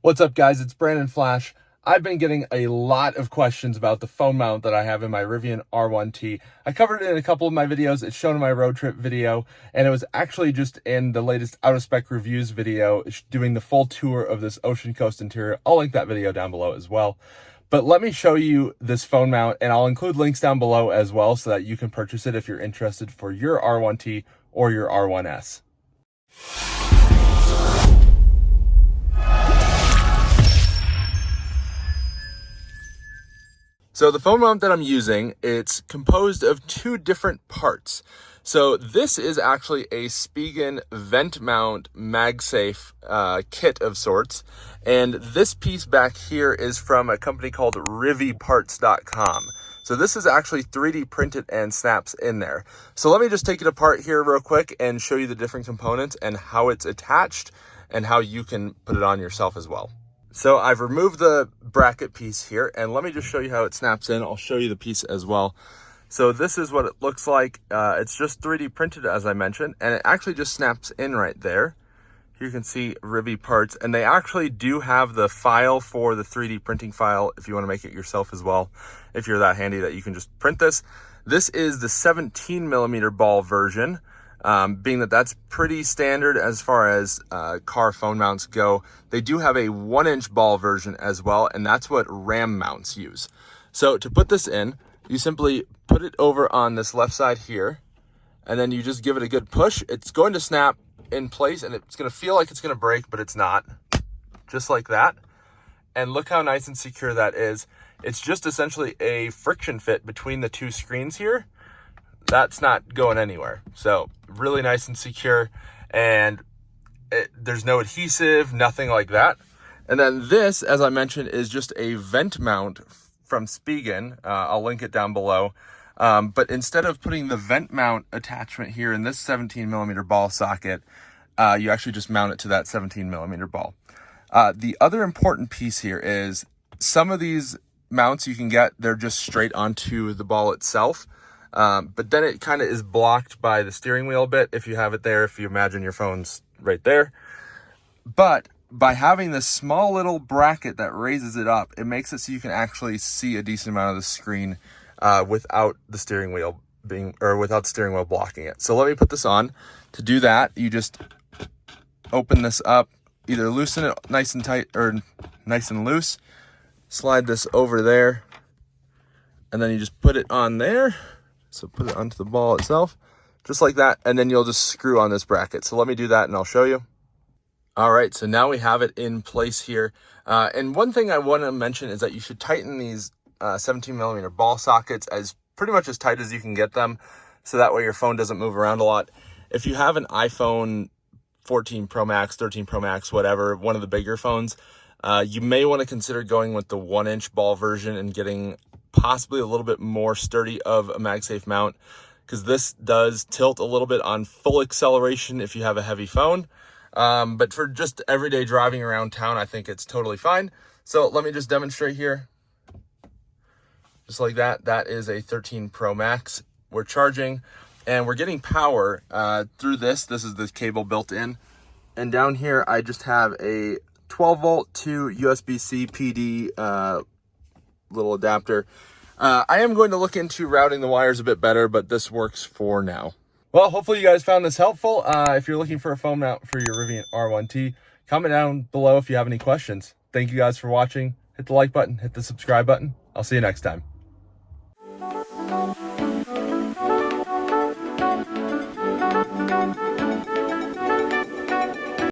What's up, guys? It's Brandon Flash. I've been getting a lot of questions about the phone mount that I have in my Rivian R1T. I covered it in a couple of my videos. It's shown in my road trip video, and it was actually just in the latest out-of-spec reviews video doing the full tour of this Ocean Coast interior. I'll link that video down below as well. But let me show you this phone mount, and I'll include links down below as well so that you can purchase it if you're interested for your R1T or your R1S. So the phone mount that I'm using, it's composed of two different parts. So this is actually a Spigen vent mount MagSafe kit of sorts. And this piece back here is from a company called riviparts.com. So this is actually 3D printed and snaps in there. So let me just take it apart here real quick and show you the different components and how it's attached and how you can put it on yourself as well. So I've removed the bracket piece here, and let me just show you how it snaps in. I'll show you the piece as well. So this is what it looks like. It's just 3D printed, as I mentioned, and it actually just snaps in right there. Here you can see Rivi Parts, and they actually do have the file for the 3D printing file if you want to make it yourself as well, if you're that handy that you can just print this. This is the 17mm ball version. Being that that's pretty standard as far as car phone mounts go. They do have a 1-inch ball version as well, and that's what RAM mounts use. So to put this in, you simply put it over on this left side here, and then you just give it a good push. It's going to snap in place, and it's going to feel like it's going to break, but it's not. Just like that. And look how nice and secure that is. It's just essentially a friction fit between the two screens here. That's not going anywhere. So really nice and secure, and there's no adhesive, nothing like that. And then this, as I mentioned, is just a vent mount from Spigen. I'll link it down below. But instead of putting the vent mount attachment here in this 17mm ball socket, you actually just mount it to that 17mm ball. The other important piece here is some of these mounts you can get, they're just straight onto the ball itself. But then it kind of is blocked by the steering wheel a bit if you have it there, if you imagine your phone's right there. But by having this small little bracket that raises it up, it makes it so you can actually see a decent amount of the screen without the steering wheel blocking it. So let me put this on. To do that, you just open this up, either loosen it nice and tight or nice and loose, slide this over there, and then you just put it on there. So put it onto the ball itself, just like that, and then you'll just screw on this bracket. So let me do that and I'll show you. All right, so now we have it in place here. And one thing I want to mention is that you should tighten these 17mm ball sockets as pretty much as tight as you can get them, so that way your phone doesn't move around a lot. If you have an iPhone 14 Pro Max, 13 Pro Max, whatever, one of the bigger phones, you may want to consider going with the 1-inch ball version and getting possibly a little bit more sturdy of a MagSafe mount, because this does tilt a little bit on full acceleration if you have a heavy phone. But for just everyday driving around town, I think it's totally fine. So let me just demonstrate here. Just like that. That is a 13 Pro Max. We're charging and we're getting power through this. This is the cable built in. And down here, I just have a 12 volt to USB-C PD little adapter. I am going to look into routing the wires a bit better, but this works for now. Well, hopefully you guys found this helpful. If you're looking for a phone mount for your Rivian R1T, comment down below if you have any questions. Thank you guys for watching. Hit the like button, hit the subscribe button. I'll see you next time.